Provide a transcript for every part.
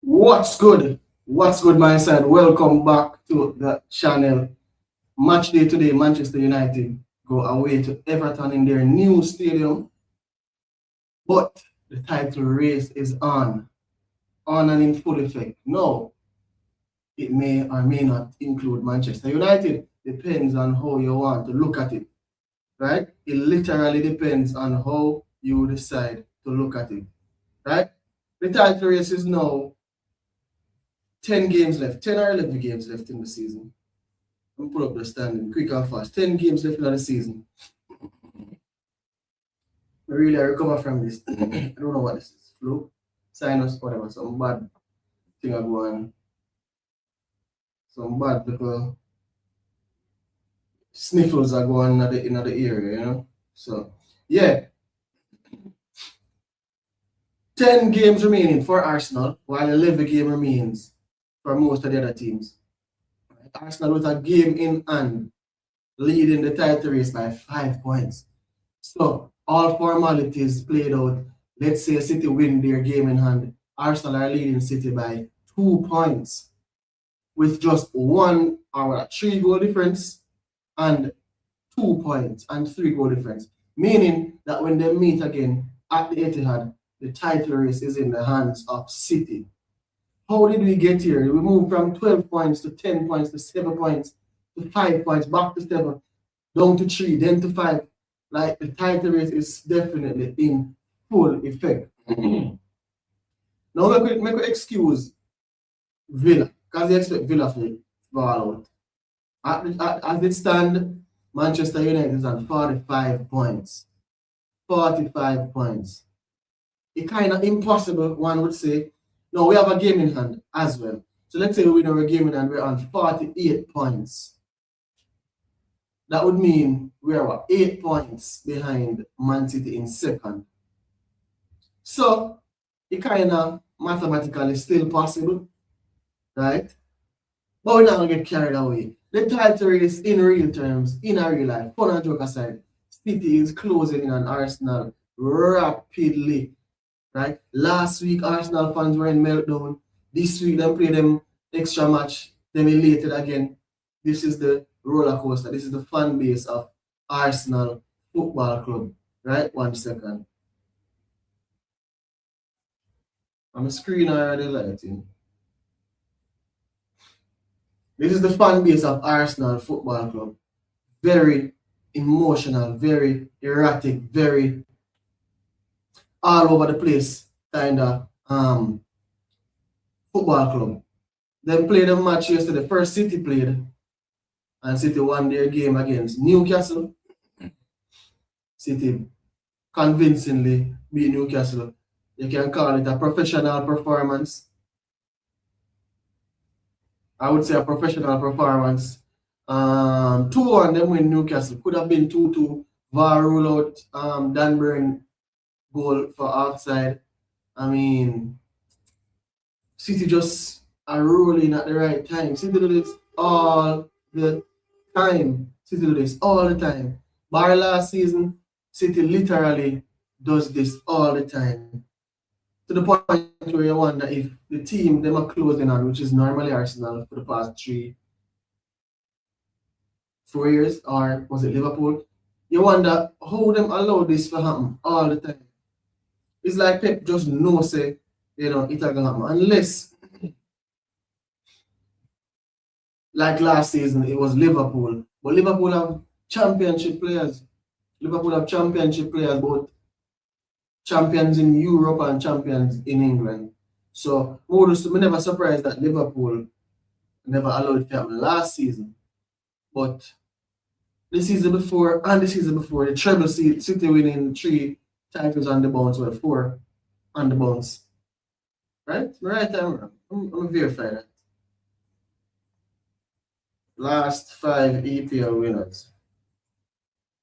What's good? What's good, my side? Welcome back to the channel. Match day today, Manchester United go away to Everton in their new stadium. But the title race is on and in full effect. No, it may or may not include Manchester United. Depends on how you want to look at it, right? It literally depends on how you decide to look at it, right? The title race is now 10 games left, 10 or 11 games left in the season. I'm pull up the standing quick and fast. 10 games left in the season. I recover from this. I don't know what this is. Flu, sinus, whatever. Some bad thing are going. Some bad little sniffles are going in the area, you know. So yeah. 10 games remaining for Arsenal, while 11 game remains for most of the other teams. Arsenal with a game in hand, leading the title race by 5 points. So all formalities played out. Let's say City win their game in hand. Arsenal are leading City by 2 points, with just 3 goal difference and 2 points and 3 goal difference. Meaning that when they meet again at the Etihad, the title race is in the hands of City. How did we get here? We moved from 12 points to 10 points to 7 points to 5 points, back to 7, down to 3, then to 5. Like the title race is definitely in full effect. Now make we excuse Villa, because they expect Villa to fall out. As it stands, Manchester United is on 45 points. 45 points. It's kind of impossible, one would say. No, we have a game in hand as well. So let's say we win our game in hand, we're on 48 points. That would mean we are 8 points behind Man City in second. So it kind of mathematically still possible, right? But we're not going to get carried away. The title race in real terms, in a real life, fun and joke aside, City is closing in on Arsenal rapidly. Right? Last week, Arsenal fans were in meltdown. This week, they play them extra match. Then elated again. This is the roller coaster. This is the fan base of Arsenal Football Club. Right? 1 second. I'm a screen already lighting. This is the fan base of Arsenal Football Club. Very emotional, very erratic, very all over the place kind of football club. They played a match yesterday. First City played, and City won their game against Newcastle. City convincingly beat Newcastle. You can call it a professional performance. I would say a professional performance. 2-1 them win Newcastle. Could have been 2-2. VAR rule out Dan Burn goal for outside. I mean, City just are rolling at the right time. City do this all the time. City do this all the time. Bar last season, City literally does this all the time. To the point where you wonder if the team them are closing on, which is normally Arsenal for the past 3-4 years, or was it Liverpool? You wonder how them allow this to happen all the time. It's like Pep just knows, say, you know, it's gonna happen. Unless, like last season, it was Liverpool. But Liverpool have championship players. Liverpool have championship players, both champions in Europe and champions in England. So, I'm never surprised that Liverpool never allowed it to happen last season. But the season before and the season before, the treble City winning 3 titles on the bounce, or 4 on the bounce. Right? Right, I'm verify that. Last 5 EPL winners.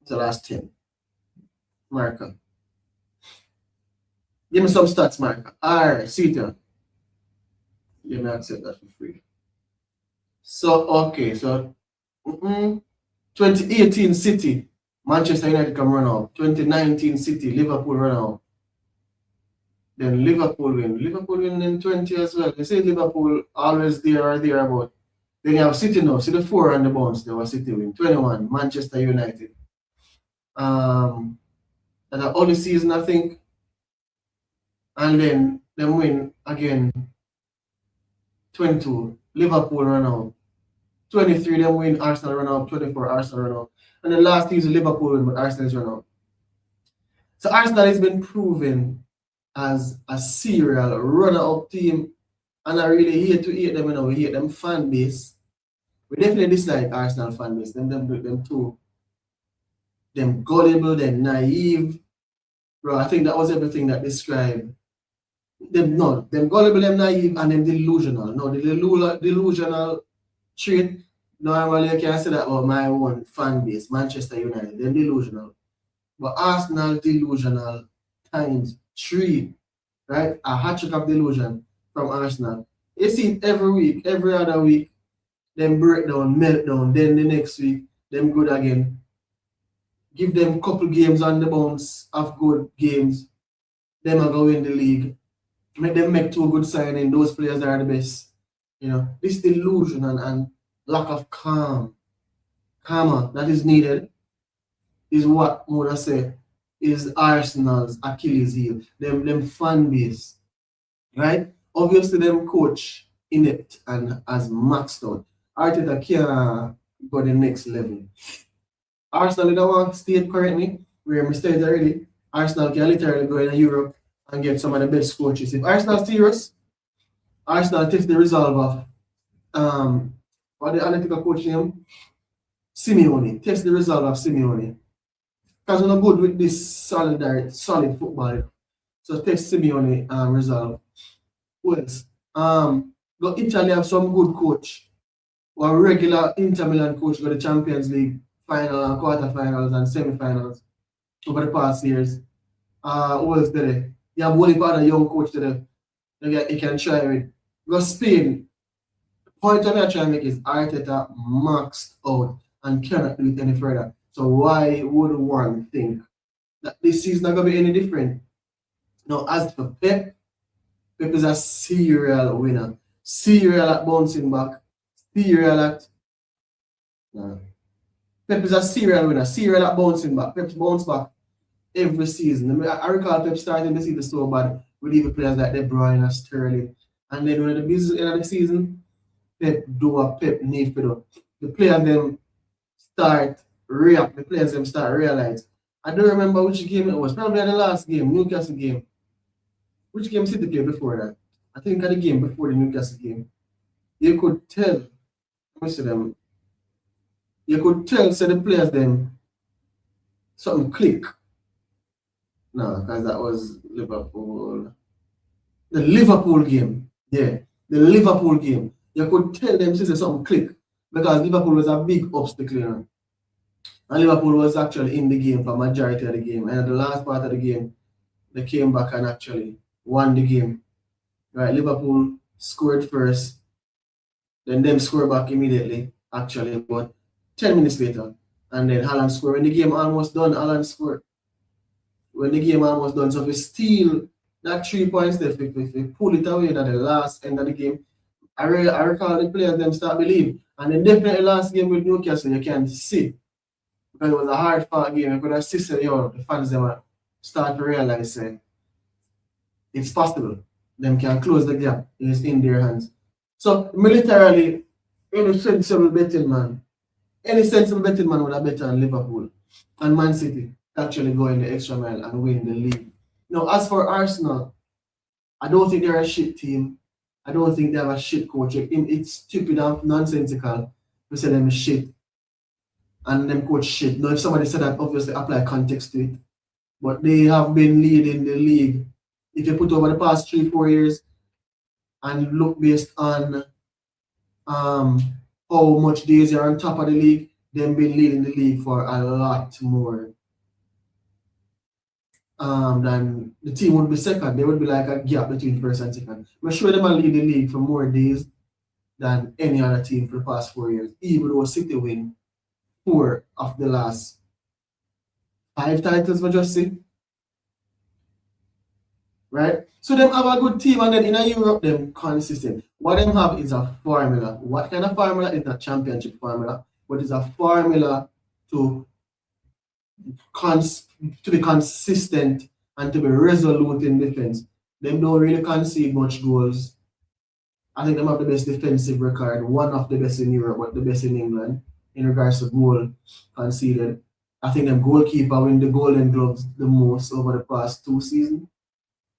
The last 10. Marker. Give me some stats, Marker. Alright, City. You may accept that for free. So, okay, so 2018 City, Manchester United come run out. 2019 City, Liverpool run out. Then Liverpool win. Liverpool win in 20 as well. You see Liverpool always there or thereabout. Then you have City now. See the 4 on the bounce. They were City win. 21. Manchester United. And the only season I think. And then them win again. 22. Liverpool run out. 23 them win. Arsenal run out. 24 Arsenal run out. And the last season Liverpool win, but Arsenal is run out. So Arsenal has been proven as a serial runner-up team, and I really hate to hate them. We hate them fan base. We definitely dislike Arsenal fan base. Them too. Them gullible, them naive. Bro, I think that was everything that described them. No, them gullible, them naive, and them delusional. No, the delusional trait. Normally, you can say that about my own fan base, Manchester United. Them delusional. But Arsenal delusional times 3, right? A hat-trick of delusion from Arsenal. You see it every week, every other week, them breakdown, meltdown, then the next week, them good again. Give them a couple games on the bounce of good games, them are going to win the league. Make them make 2 good signings, those players are the best. You know, this delusion and lack of karma that is needed is what Mona say is Arsenal's Achilles heel. Them fan base, right? Obviously, them coach inept and as maxed out. Arteta can't go the next level. Arsenal in our state currently, where we stayed already, Arsenal can literally go in Europe and get some of the best coaches. If Arsenal serious, Arsenal takes the resolve of what the analytical coach name? Simeone. Takes the resolve of Simeone. Because we're not good with this solid football. So take Simeone resolve. Who else? Go Italy have some good coach. Or regular Inter Milan coach go the Champions League final and quarterfinals and semi-finals over the past years. Who else there? You have only part of young coach there. You can try with. Go Spain. The point I'm trying to make is Arteta maxed out and cannot do it any further. So why would one think that this season not gonna be any different? Now, as for Pep is a serial winner. Serial at bouncing back. Serial at Pep is a serial winner. Serial at bouncing back. Pep bounce back every season. I recall Pep starting the season so bad with even players like De Bruyne and Sterling. And then when the business end of the season, Pep do what Pep need to do. The players them start react. The players them start realize. I don't remember which game it was. Probably the last game, Newcastle game. Which game City played before that? I think at the game before the Newcastle game. You could tell, most of them, you could tell, say the players them, something click. No, because that was Liverpool. The Liverpool game. Yeah, the Liverpool game. You could tell them say something click. Because Liverpool was a big obstacle, you know. And Liverpool was actually in the game for majority of the game. And at the last part of the game, they came back and actually won the game. Right, Liverpool scored first, then them score back immediately, actually, but 10 minutes later. And then Haaland scored. When the game almost done, Haaland scored. When the game almost done, so if we steal that 3 points, if we pull it away at the last end of the game, I recall the players them start believe. And then definitely last game with Newcastle, you can see. Because it was a hard fought game. You could have seen the fans them start to realize it's possible. Them can close the gap. It's in their hands. So militarily, any sensible betting man would have bet on Liverpool and Man City actually go in the extra mile and win the league. Now, as for Arsenal, I don't think they're a shit team. I don't think they have a shit coach. It's stupid and nonsensical to say them shit and them coach shit. Now, if somebody said that, obviously apply context to it. But they have been leading the league. If you put over the past 3-4 years and look based on how much days you're on top of the league, they've been leading the league for a lot more than the team would be second. There would be like a gap between first and second. I'm sure they might lead the league for more days than any other team for the past 4 years, even though City win 4 of the last 5 titles, we just see. right? So them have a good team, and then in Europe, them consistent. What them have is a formula. What kind of formula? Is not championship formula, but it's a formula to to be consistent and to be resolute in defense. Them don't really concede much goals. I think them have the best defensive record, one of the best in Europe, but the best in England in regards to goal conceded. I think them goalkeeper win the Golden Gloves the most over the past 2 seasons.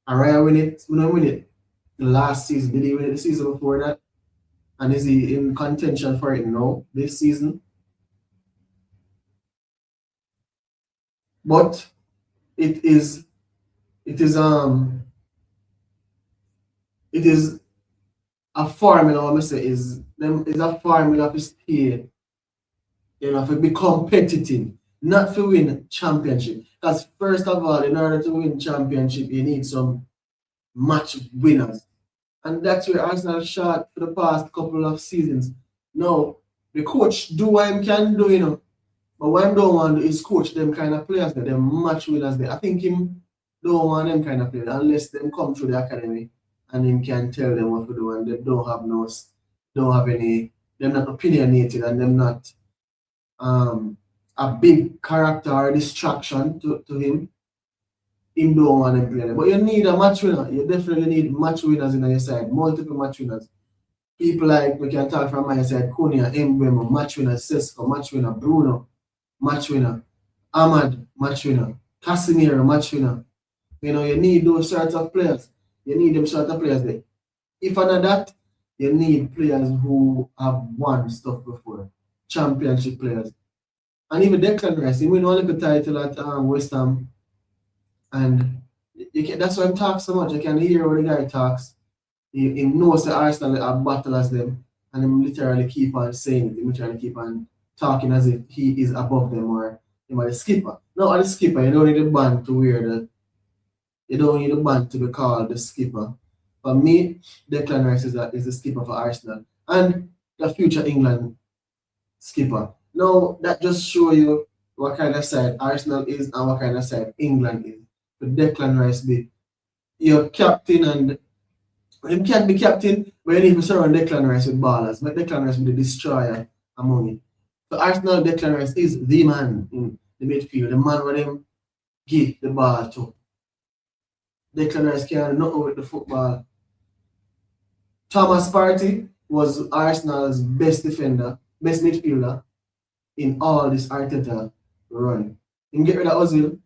Araya win it. We don't win it the last season. Did he win it the season before that? And is he in contention for it now this season? But it is it is a formula. What I say is a formula to stay, to be competitive, not to win championship. Because first of all, in order to win championship, you need some match winners. And that's where Arsenal shot for the past couple of seasons. Now, the coach do what he can do, but what he don't want to do is coach them kind of players, them match winners there. I think him don't want them kind of players unless them come through the academy and him can tell them what to do, and they don't have any, they're not opinionated, and they're not a big character or distraction to him. Him don't want them play. But you need a match winner. You definitely need match winners in your side, multiple match winners. People like, we can talk from my side, Konya, Mbemo, match winner, Sesko, match winner, Bruno, match winner, Ahmad, match winner, Casemiro, match winner. You need those sorts of players. You need them sort of players there. If not that, you need players who have won stuff before. Championship players. And even Declan Rice, he win one little title at West Ham. And that's why I'm talking so much. You can hear when the guy talks. He knows the Arsenal are battle as them, and he literally keep on saying it. He literally keep on talking as if he is above them, or him are the skipper. No, as the skipper, you don't need a band to wear the. You don't need a band to be called the skipper. For me, Declan Rice is the skipper for Arsenal and the future England skipper. Now that just show you what kind of side Arsenal is and what kind of side England is. But Declan Rice be your captain, and him can't be captain, but you need to surround Declan Rice with ballers. But Declan Rice be the destroyer among it. So Arsenal, Declan Rice is the man in the midfield, the man where them give the ball to. Declan Rice can't do nothing with the football. Thomas Partey was Arsenal's best defender, best midfielder in all this Arteta run. You get rid of Ozil,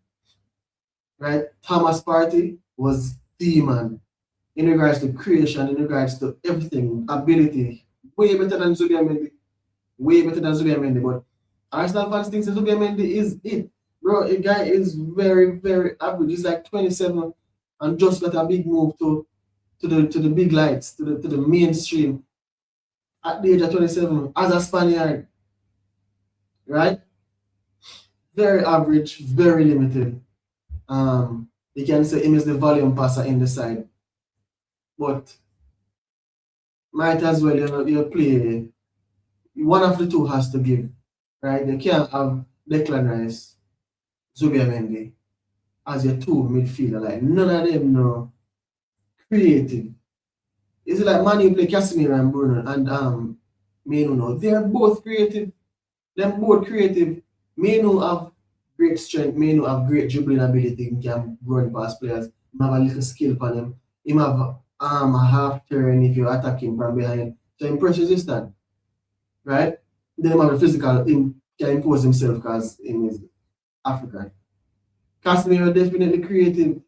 right? Thomas Partey was the man in regards to creation, in regards to everything, ability, way better than Zubimendi. Way better than Zubimendi. But Arsenal fans think Zubimendi is it. Bro, a guy is very, very average. He's like 27 and just got a big move to the big lights, to the mainstream at the age of 27 as a Spaniard. Right? Very average, very limited. You can say him is the volume passer in the side. But might as well you play. One of the two has to give. Right? You can't have Declan Rice, Zubimendi as your two midfielder. Like none of them know creative. Is it like Manu play Casemiro and Bruno and Menu? No, they're both creative. Them both creative. Menu have great strength. Menu have great dribbling ability. He can run past players. He have a little skill for them. He have a half turn if you attack him from behind. So him press resistant. Right? Then he have a physical. He can impose himself because he is African. Casemiro definitely creative.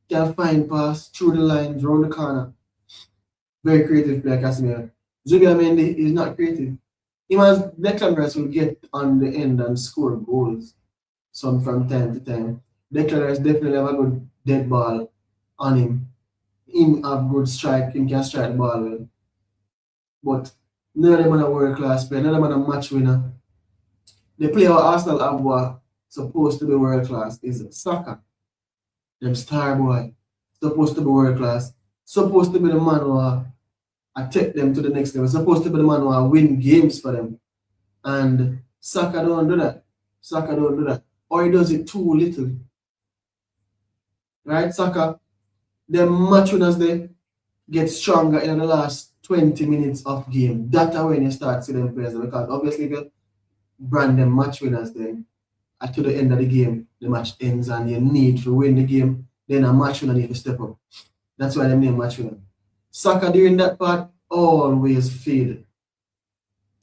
Can find pass through the lines, round the corner. Very creative player, Casemiro. Zubimendi is not creative. Him as Declan Rice will get on the end and score goals. Some from time to time. Declan Rice definitely have a good dead ball on him. Him have good strike, him can strike the ball well. But none of them are a world class player, none of them are a match winner. The player Arsenal have what supposed to be world class is Saka. Them star boy. Supposed to be world class. Supposed to be the man who take them to the next level. Supposed to be the man who win games for them. And Saka don't do that. Saka don't do that. Or he does it too little. Right? Saka The match winners they get stronger in the last 20 minutes of game. That's when you start seeing them players because obviously if you brand them match winners then to the end of the game, the match ends and you need to win the game, then a match winner need to step up. That's why they name match winner. Saka during that part always failed.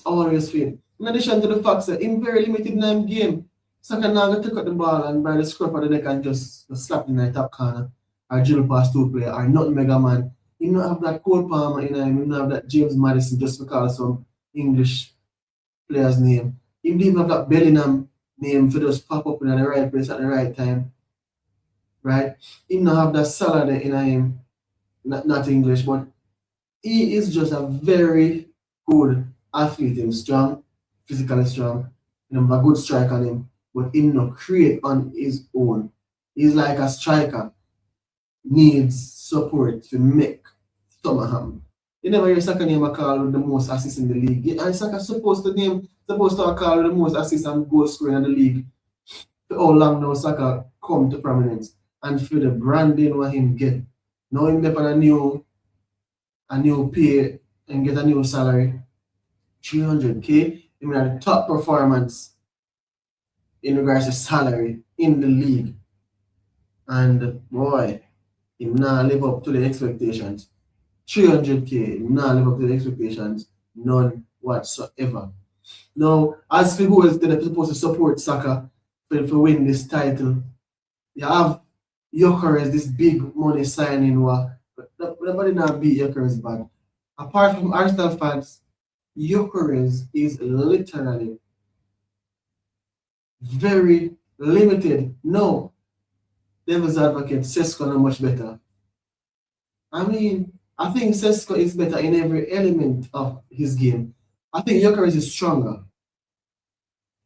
Always failed. In addition to the fact that in very limited time game, Saka now going to take out the ball and by the scruff of the neck and just slap in the top corner or dribble past two player or not Mega Man. You don't have that Cole Palmer in him, you don't have that James Madison just because some English player's name. You don't even have that Bellingham name for just pop up in the right place at the right time. Right? You don't have that Salah in him, not English, but he is just a very good athlete. He's strong, physically strong, and have a good strike on him, but he not create on his own. He's like a striker, needs support to make something happen. You never hear Saka name a call with the most assists in the league. And Saka supposed to call with the most assists and goal scoring in the league. For how long now Saka come to prominence and for the branding what him get. Now him get on a new pay and get a new salary. 300k. I mean the top performance in regards to salary in the league. And boy, he not live up to the expectations. 300k, not live up to the expectations, none whatsoever. Now, as for who else they're supposed to support Saka for win this title, you have Gyökeres, this big money signing, but nobody now beat Gyökeres bad. Apart from Arsenal fans, Gyökeres is literally very limited. No, Devil's Advocate, Sesko not much better. I mean, I think Sesko is better in every element of his game. I think Gyökeres is stronger.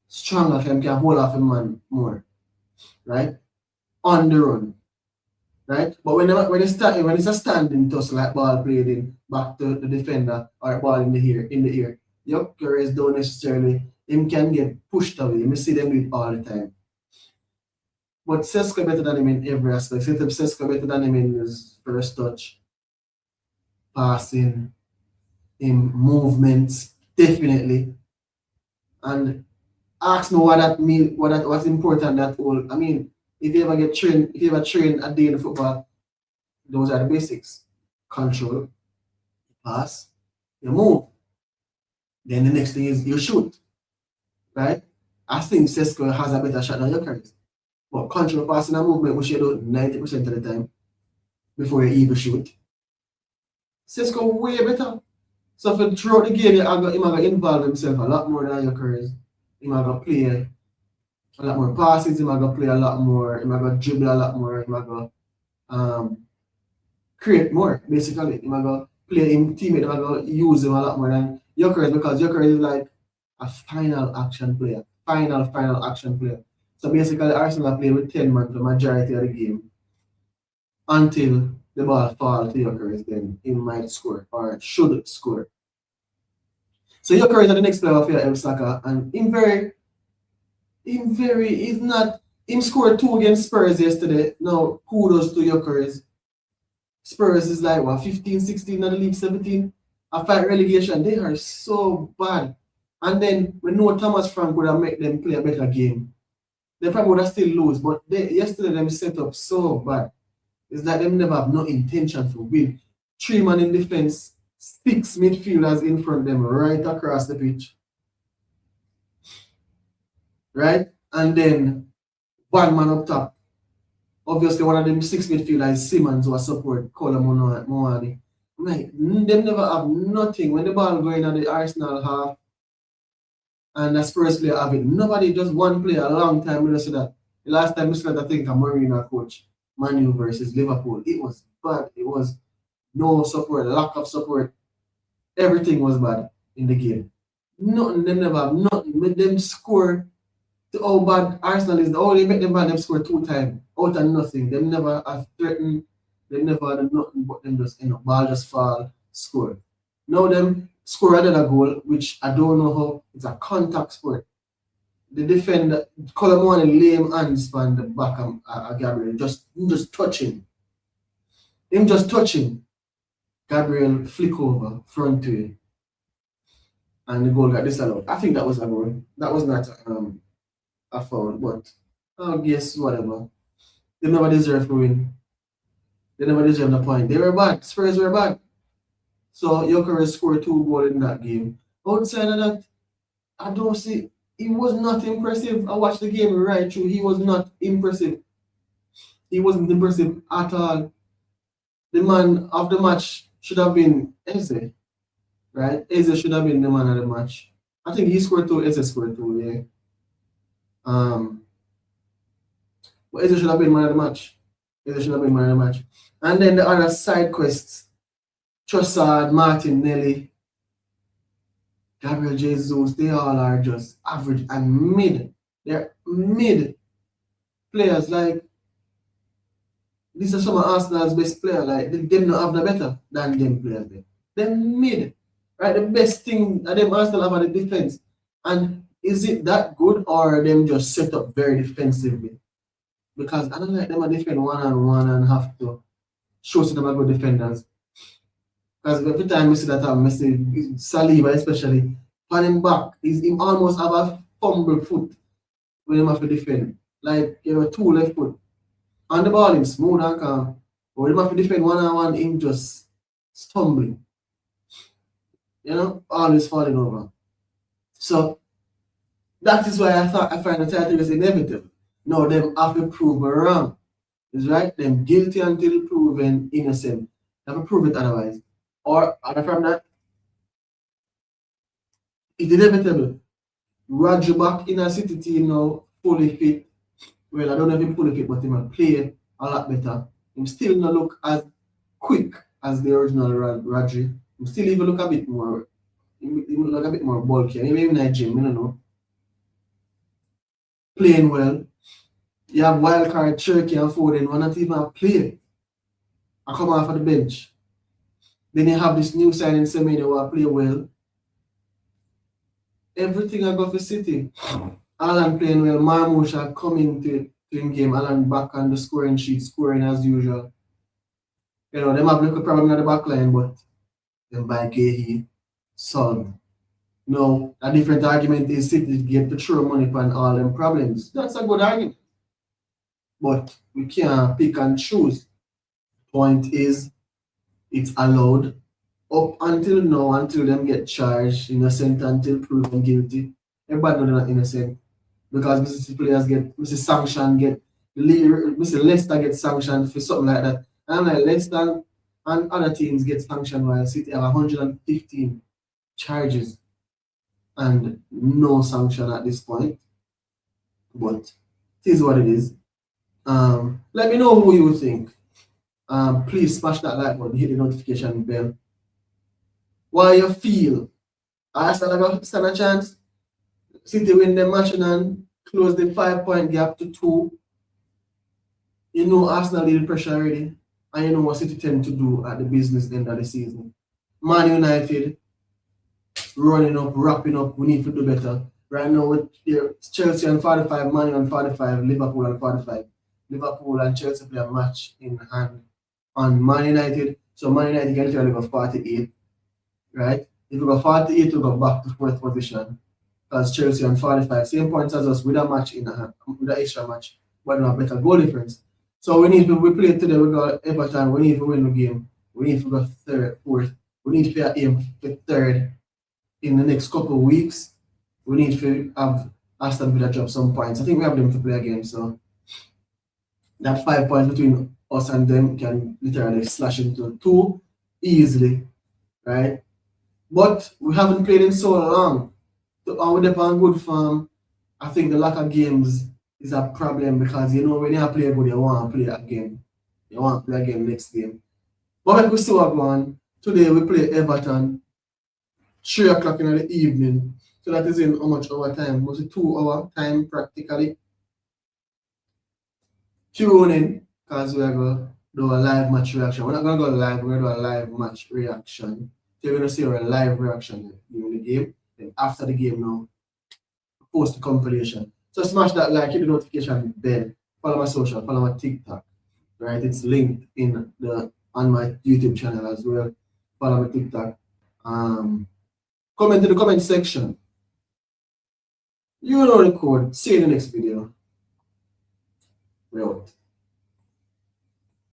Stronger can hold off a man more. Right? On the run. Right? But when it's a standing toss like ball played in back to the defender or ball in the air, Gyökeres don't necessarily him can get pushed away. You see them do it all the time. But Sesko better than him in every aspect. Sesko better than him in his first touch, passing, in movements, definitely. And ask me what that mean, what's important that all. I mean, if you ever train a day in football, those are the basics. Control, pass, you move. Then the next thing is you shoot. Right? I think Sesko has a better shot than Gyökeres. But control, passing, and movement, we should do 90% of the time before you even shoot. Sesko way better. So for throughout the game, he might go involve himself a lot more than Gyökeres. He might go play a lot more passes, he might go play a lot more, he might go dribble a lot more, he might go create more, basically. He might go play him teammate, he might go use him a lot more than Gyökeres because Gyökeres is like a final action player. Final action player. So basically Arsenal play with 10 man for the majority of the game until the ball falls to Gyökeres, then he might score or should score. So Gyökeres is the next player of your Saka, and he scored 2 against Spurs yesterday. Now kudos to Gyökeres. Spurs is like what 15, 16 in the league, 17. After relegation, they are so bad. And then when Noah Thomas Frank would have made them play a better game, they probably would have still lose. But yesterday them set up so bad. It's like them never have no intention to win. 3 man in defense, 6 midfielders in front of them, right across the pitch. Right? And then 1 man up top. Obviously, one of them 6 midfielders is Simmons who support Kolo Muani. Right? Them never have nothing. When the ball going on the Arsenal half, and the Spurs player have it. Nobody, just one player a long time. We see that. The last time we saw that, I think a Mourinho coach, Man U versus Liverpool. It was bad. It was no support, lack of support. Everything was bad in the game. Nothing, them never have nothing. Made them score to how bad Arsenal is. They make them bad, them score 2 times. Out of nothing. Them never have threatened. They never had nothing but them just ball just fall, score. Now them score another goal, which I don't know how. It's a contact sport. The defender, Kolo Muani lay him hands on the back of Gabriel, just touch him. Him just touching. Gabriel flick over, front to it, and the goal got disallowed. I think that was a goal. That was not a foul, but I guess whatever. They never deserve to win. They never deserve the point. They were bad. Spurs were bad. So Gyökeres scored 2 goals in that game. Outside of that, I don't see. He was not impressive. I watched the game right through. He was not impressive. He wasn't impressive at all. The man of the match should have been Eze, right? Eze should have been the man of the match. I think he scored 2. Eze scored 2. Yeah. But Eze should have been man of the match. Eze should have been man of the match. And then the other side quests: Trossard, Martinelli, Gabriel Jesus, they all are just average and mid. They're mid players. Like, these are some of Arsenal's best players. Like, they don't have no better than them players. They're mid. Right? The best thing that them Arsenal have at the defense. And is it that good, or them just set up very defensively? Because I don't like them to defend one-on-one and have to show them are good defenders. Because every time we see that Messi, Saliba especially, on him back, he almost have a fumble foot when he have to defend. Like, 2 left foot. On the ball, him smooth and calm. But when he have to defend one-on-one, him just stumbling. Always falling over. So, that is why I find the title is inevitable. No, them have to prove me wrong. Is right? Them guilty until proven innocent. They have to prove it otherwise. Or other from that, it's inevitable. Roger back in a City team now, fully fit. Well, I don't know if he's fully fit, but he might play a lot better. He still not look as quick as the original Rodri. He still even look a bit more. He look a bit more bulky. Maybe even in gym, I don't know. Playing well. You have wildcard, Cherki and Foden, why not even play? I come off of the bench. Then you have this new signing Semenyo who play well. Everything I go for City. Alan playing well. Marmoush coming to in game. Alan back on the scoring sheet, scoring as usual. Them have a little problem at the back line, but then by Gehi solved. No, a different argument is City get to throw money upon all them problems. That's a good argument. But we can't pick and choose. Point is, it's allowed up until now, until them get charged, innocent until proven guilty. Everybody know they're not innocent. Because Mrs. players get, Mrs. Sanction get, Mr. Leicester get sanctioned for something like that. And I'm like, Leicester and other teams get sanctioned while City have 115 charges and no sanction at this point. But it is what it is. Let me know who you think. Please smash that like button, hit the notification bell. Why you feel Arsenal have stand a chance? City win the match and close the 5-point gap to 2. You know Arsenal need the pressure already, and you know what City tend to do at the business end of the season. Man United running up, wrapping up. We need to do better. Right now with Chelsea on 45, Man on 45, Liverpool on 45. Liverpool and Chelsea play a match in hand on Man United. So Man United can literally go 48, right? If we go 48, we go back to 4th position. Because Chelsea on 45, same points as us with a match in hand, with an extra match, but not better goal difference. So we play today, we got Everton, we need to win the game. We need to go 3rd, 4th. We need to aim for 3rd in the next couple of weeks. We need to have Aston Villa drop some points. I think we have them to play again, so that 5 points between us and them can literally slash into 2 easily, right? But we haven't played in so long. So with them on good form, I think the lack of games is a problem because when you play good, you want to play again. You want to play again next game. But like we still have one. Today we play Everton, 3 o'clock in the evening. So that is in how much hour time? Was it 2 hour time practically? Tune in because we're going to do a live match reaction. We're not going to go live, we're going to do a live match reaction. So you're going to see our live reaction during the game. Then after the game now, post the compilation. So smash that like, hit the notification bell, follow my social, follow my TikTok. Right? It's linked in the on my YouTube channel as well. Follow my TikTok. Comment in the comment section. You know the code. See you in the next video. We're out.